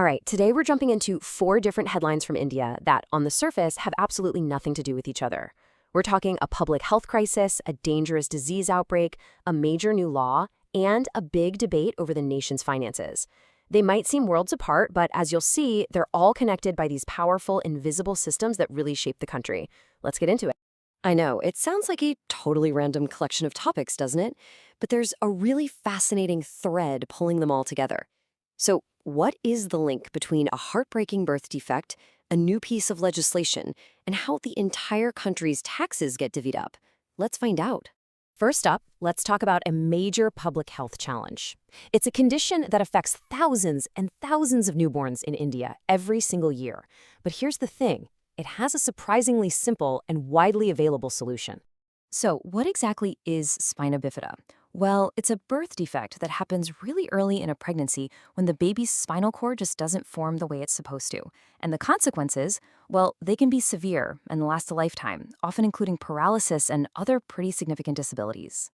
right, today we're jumping into four different headlines from India that, on the surface, have absolutely nothing to do with each other. We're talking a public health crisis, a dangerous disease outbreak, a major new law, and a big debate over the nation's finances. They might seem worlds apart, but as you'll see, they're all connected by these powerful, invisible systems that really shape the country. Let's get into it. I know, it sounds like a totally random collection of topics, doesn't it? But there's a really fascinating thread pulling them all together. So, what is the link between a heartbreaking birth defect, a new piece of legislation, and how the entire country's taxes get divvied up? Let's find out. First up, let's talk about a major public health challenge. It's a condition that affects thousands and thousands of newborns in India every single year. But here's the thing. It has a surprisingly simple and widely available solution. So, what exactly is spina bifida? Well, it's a birth defect that happens really early in a pregnancy when the baby's spinal cord just doesn't form the way it's supposed to. And the consequences, well, they can be severe and last a lifetime, often including paralysis and other pretty significant disabilities.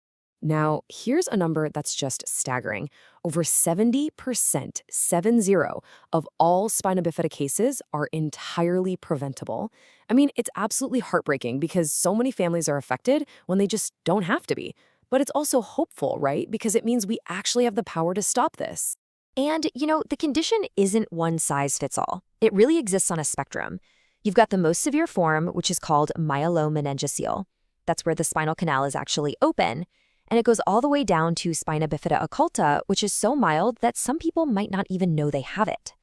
Now, here's a number that's just staggering. Over 70%, 70, of all spina bifida cases are entirely preventable. I mean, it's absolutely heartbreaking because so many families are affected when they just don't have to be. But it's also hopeful, right? Because it means we actually have the power to stop this. And, the condition isn't one size fits all. It really exists on a spectrum. You've got the most severe form, which is called myelomeningocele. That's where the spinal canal is actually open. And it goes all the way down to spina bifida occulta, which is so mild that some people might not even know they have it.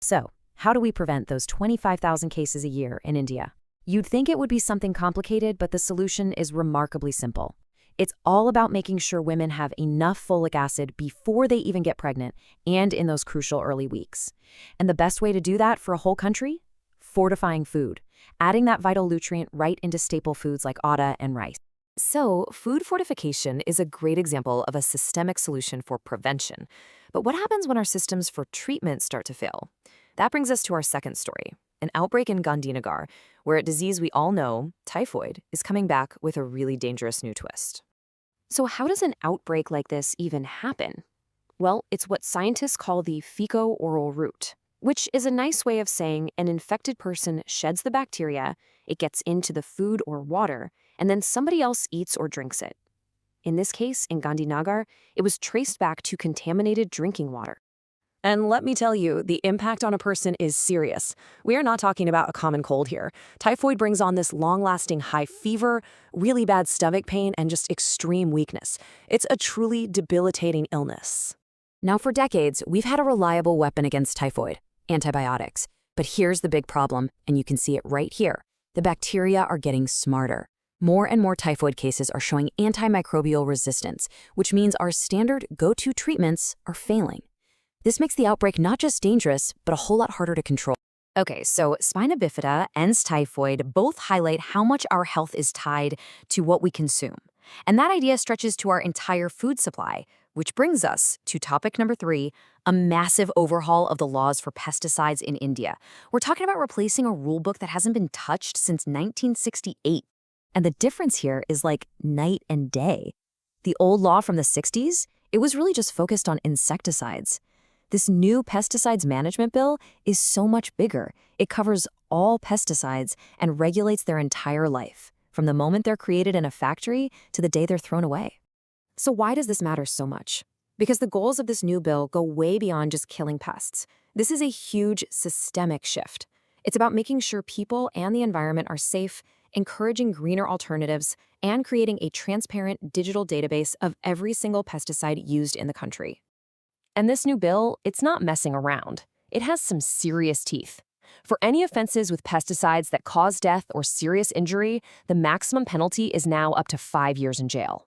So, how do we prevent those 25,000 cases a year in India? You'd think it would be something complicated, but the solution is remarkably simple. It's all about making sure women have enough folic acid before they even get pregnant and in those crucial early weeks. And the best way to do that for a whole country? Fortifying food, adding that vital nutrient right into staple foods like atta and rice. So, food fortification is a great example of a systemic solution for prevention. But what happens when our systems for treatment start to fail? That brings us to our second story, an outbreak in Gandhinagar, where a disease we all know, typhoid, is coming back with a really dangerous new twist. So how does an outbreak like this even happen? Well, it's what scientists call the fecal-oral route, which is a nice way of saying an infected person sheds the bacteria, it gets into the food or water, and then somebody else eats or drinks it. In this case, in Gandhinagar, it was traced back to contaminated drinking water. And let me tell you, the impact on a person is serious. We are not talking about a common cold here. Typhoid brings on this long-lasting high fever, really bad stomach pain, and just extreme weakness. It's a truly debilitating illness. Now, for decades, we've had a reliable weapon against typhoid, antibiotics. But here's the big problem, and you can see it right here. The bacteria are getting smarter. More and more typhoid cases are showing antimicrobial resistance, which means our standard go-to treatments are failing. This makes the outbreak not just dangerous, but a whole lot harder to control. Okay, so spina bifida and typhoid both highlight how much our health is tied to what we consume. And that idea stretches to our entire food supply, which brings us to topic number 3, a massive overhaul of the laws for pesticides in India. We're talking about replacing a rule book that hasn't been touched since 1968. And the difference here is like night and day. The old law from the 60s, it was really just focused on insecticides. This new pesticides management bill is so much bigger. It covers all pesticides and regulates their entire life, from the moment they're created in a factory to the day they're thrown away. So why does this matter so much? Because the goals of this new bill go way beyond just killing pests. This is a huge systemic shift. It's about making sure people and the environment are safe, encouraging greener alternatives, and creating a transparent digital database of every single pesticide used in the country. And this new bill, it's not messing around. It has some serious teeth. For any offenses with pesticides that cause death or serious injury, the maximum penalty is now up to 5 years in jail.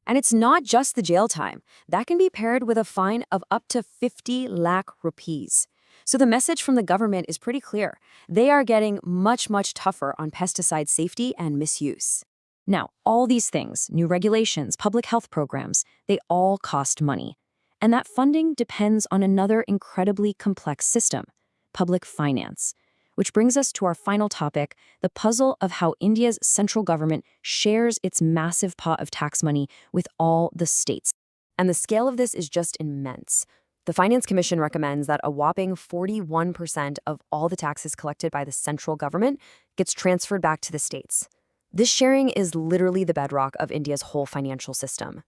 And it's not just the jail time. That can be paired with a fine of up to 50 lakh rupees. So the message from the government is pretty clear. They are getting much, much tougher on pesticide safety and misuse. Now, all these things, new regulations, public health programs, they all cost money. And that funding depends on another incredibly complex system, public finance. Which brings us to our final topic, the puzzle of how India's central government shares its massive pot of tax money with all the states. And the scale of this is just immense. The Finance Commission recommends that a whopping 41% of all the taxes collected by the central government gets transferred back to the states. This sharing is literally the bedrock of India's whole financial system.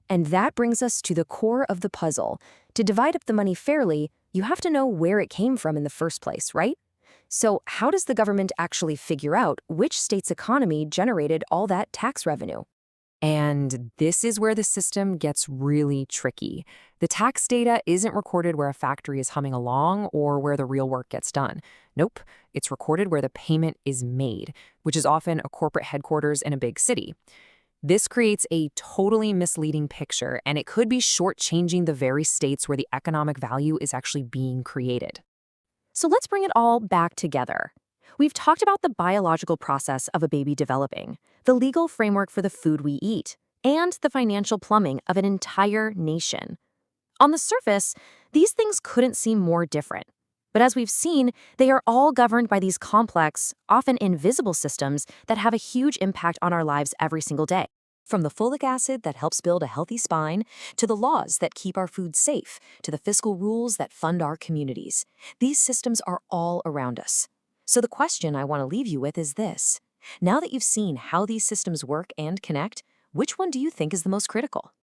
And that brings us to the core of the puzzle. To divide up the money fairly, you have to know where it came from in the first place, right? So, how does the government actually figure out which state's economy generated all that tax revenue? And this is where the system gets really tricky. The tax data isn't recorded where a factory is humming along or where the real work gets done. Nope, it's recorded where the payment is made, which is often a corporate headquarters in a big city. This creates a totally misleading picture, and it could be shortchanging the very states where the economic value is actually being created. So let's bring it all back together. We've talked about the biological process of a baby developing, the legal framework for the food we eat, and the financial plumbing of an entire nation. On the surface, these things couldn't seem more different. But as we've seen, they are all governed by these complex, often invisible systems that have a huge impact on our lives every single day. From the folic acid that helps build a healthy spine, to the laws that keep our food safe, to the fiscal rules that fund our communities, these systems are all around us. So the question I want to leave you with is this. Now that you've seen how these systems work and connect, which one do you think is the most critical?